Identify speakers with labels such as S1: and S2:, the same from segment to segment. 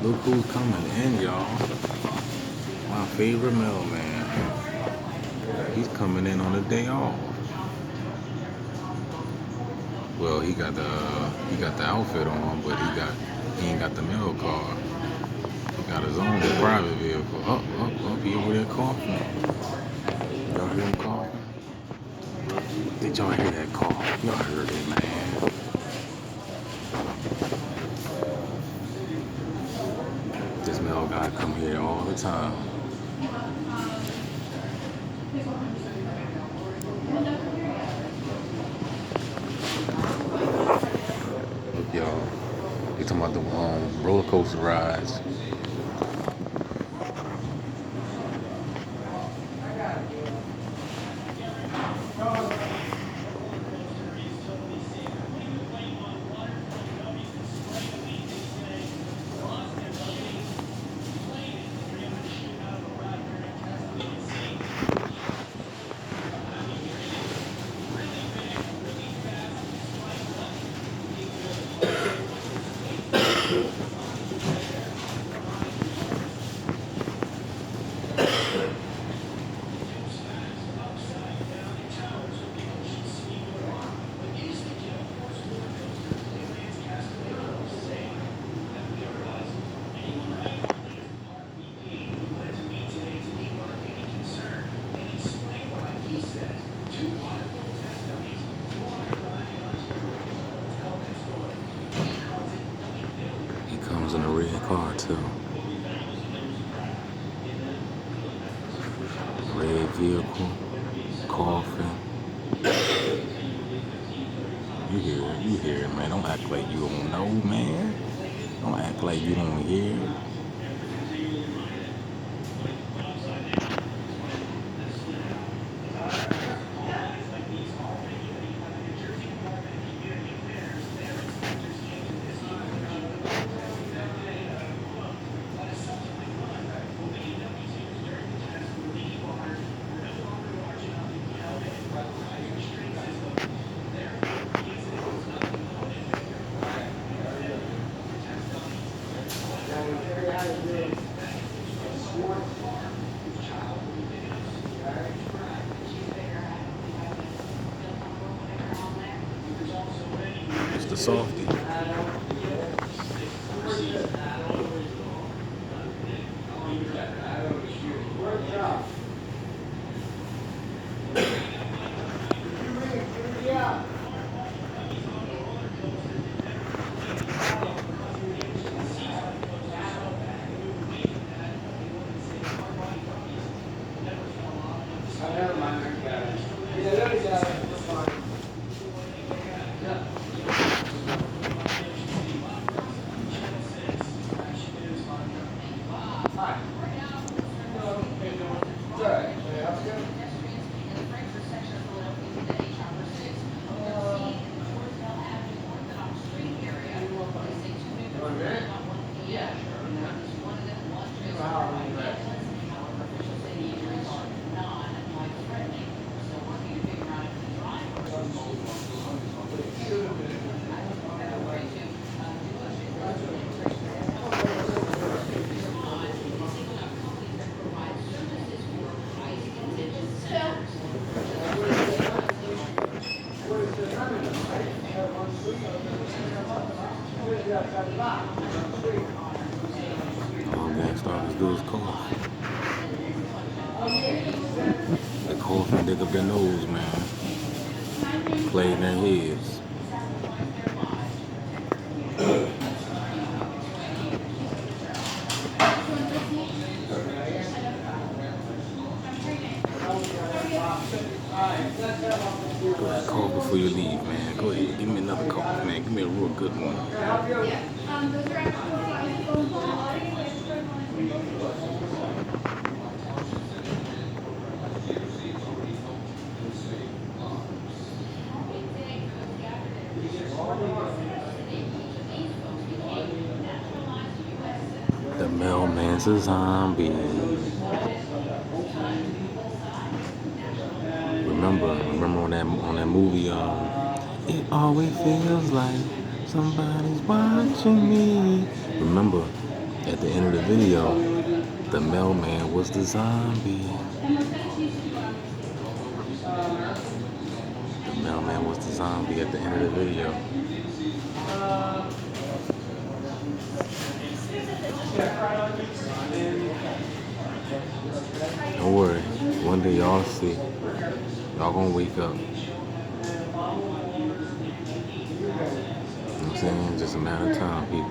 S1: Look who's coming in, y'all. My favorite mailman. He's coming in on a day off. Well, he got the outfit on, but he ain't got the mail car. He got his own private vehicle. He over there coughing. Y'all hear him coughing? Did y'all hear that cough? Y'all heard it, man. This mail guy come here all the time. Look, y'all. They talking about the roller coaster rides. He comes in a red car too. Red vehicle, coughing. You hear it, man. Don't act like you don't know, man. Don't act like you don't hear. It's the softy. All Gangstalkers do is cough. They cough and dig up their nose, man. Play in their heads. Go ahead, cough before you leave, man. Go ahead, give me another cough, man. Give me a real good one. The mailman's a zombie. Remember on that movie, it always feels like somebody's watching me. Remember At the end of the video, the mailman was the zombie. The mailman was the zombie at the end of the video. Don't worry. One day y'all see. Y'all gonna wake up. You know what I'm saying? Just a matter of time, people.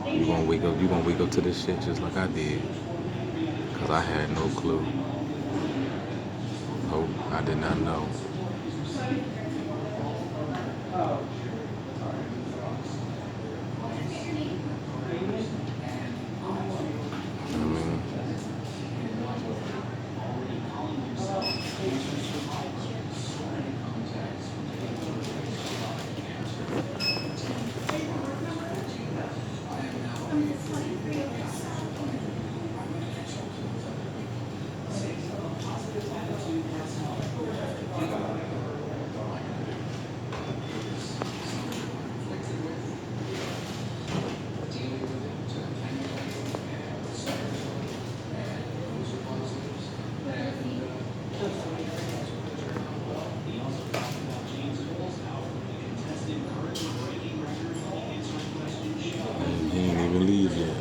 S1: You gonna wake up. You gonna wake up to this shit just like I did. Cause I had no clue. Nope, I did not know. I mean, he ain't even leave yet.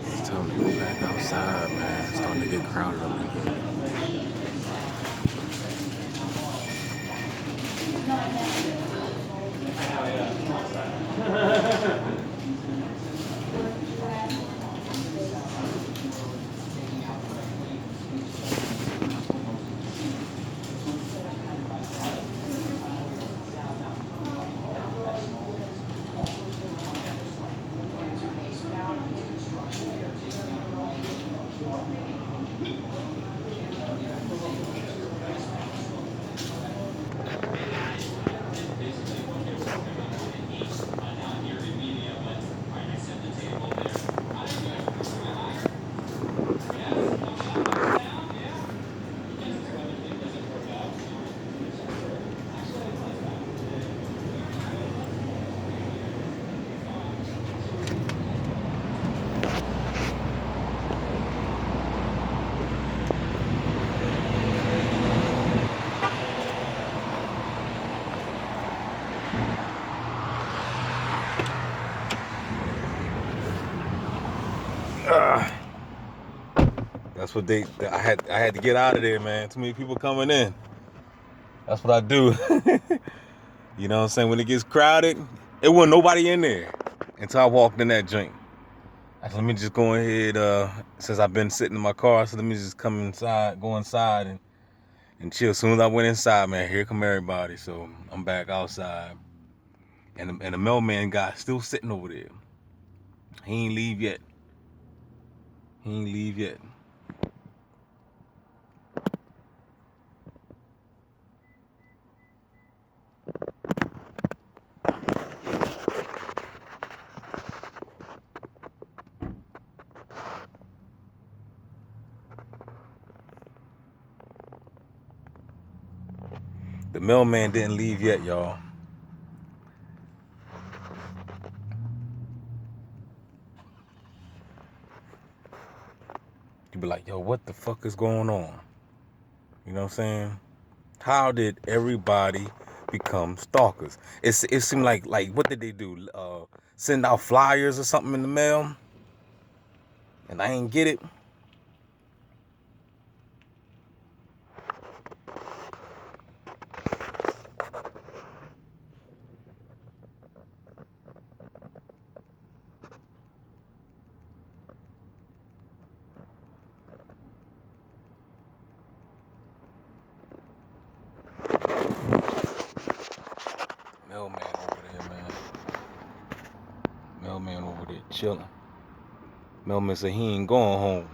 S1: It's time to go back outside, man. It's starting to get crowded up in here. That's what I had to get out of there, man. Too many people coming in. That's what I do. You know what I'm saying? When it gets crowded, it wasn't nobody in there until I walked in that joint. I said, let me just go ahead, since I've been sitting in my car, so let me just go inside and chill. As soon as I went inside, man, here come everybody. So I'm back outside. And the mailman guy still sitting over there. He ain't leave yet. The mailman didn't leave yet, y'all. You be like, yo, what the fuck is going on? You know what I'm saying? How did everybody become stalkers? It seemed like what did they do? Send out flyers or something in the mail? And I ain't get it. Mailman over there chilling. Mailman said he ain't going home.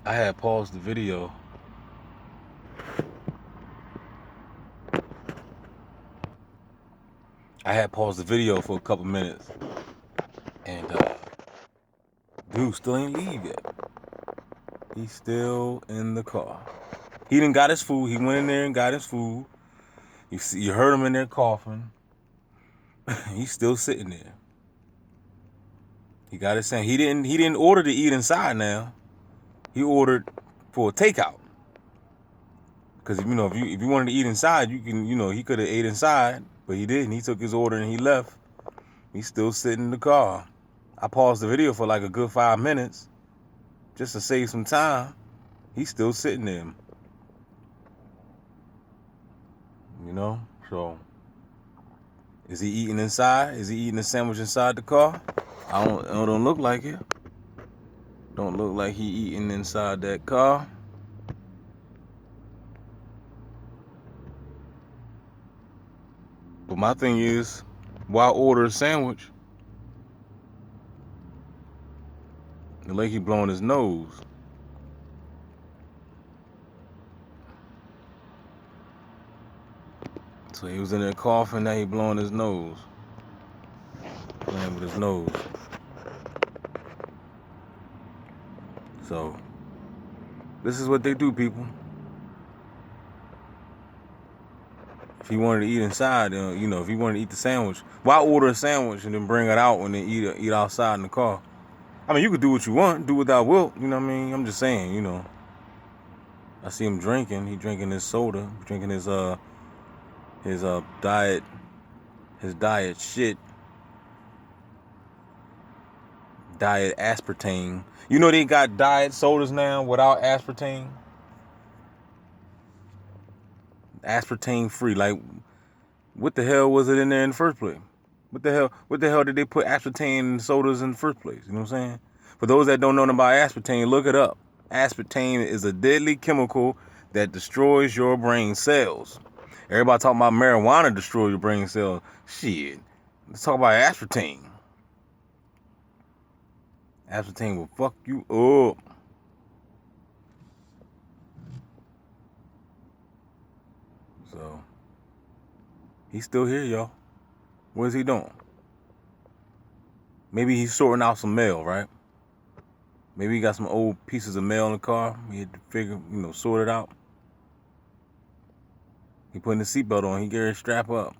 S1: I had paused the video. For a couple minutes. And dude still ain't leave yet. He's still in the car. He done got his food. He went in there and got his food. You heard him in there coughing. He's still sitting there. He got his sandwich. He didn't order to eat inside now. He ordered for a takeout. Because if you wanted to eat inside, you can, he could have ate inside, but he didn't. He took his order and he left. He's still sitting in the car. I paused the video for like a good 5 minutes just to save some time. He's still sitting there. So is he eating inside? Is he eating a sandwich inside the car? It don't look like it. Don't look like he eating inside that car. But my thing is, why order a sandwich? It like he blowing his nose. So he was in there coughing, now he blowing his nose. Playing with his nose. So, this is what they do, people. If he wanted to eat inside, if he wanted to eat the sandwich, why order a sandwich and then bring it out and then eat outside in the car? I mean, you could do what you want, do without will. You know what I mean? I'm just saying, I see him drinking. He drinking his soda, drinking his diet shit. Diet aspartame. They got diet sodas now without aspartame. Aspartame free. Like, what the hell was it in there in the first place? What the hell did they put aspartame in sodas in the first place? You know what I'm saying? For those that don't know about aspartame, look it up. Aspartame is a deadly chemical that destroys your brain cells. Everybody talking about marijuana destroys your brain cells. Shit. Let's talk about aspartame. Aspartame will fuck you up. So, he's still here, y'all. What is he doing? Maybe he's sorting out some mail, right? Maybe he got some old pieces of mail in the car. He had to figure, sort it out. He putting the seatbelt on. He get ready to strap up.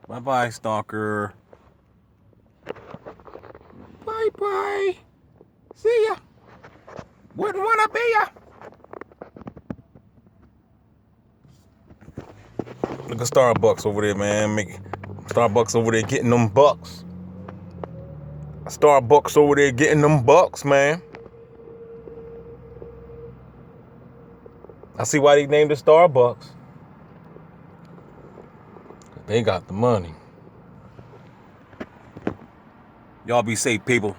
S1: Bye-bye, stalker. Bye-bye. See ya. Wouldn't wanna be ya. Look at Starbucks over there, man. Starbucks over there getting them bucks. Starbucks over there getting them bucks, man. I see why they named it Starbucks. They got the money. Y'all be safe, people.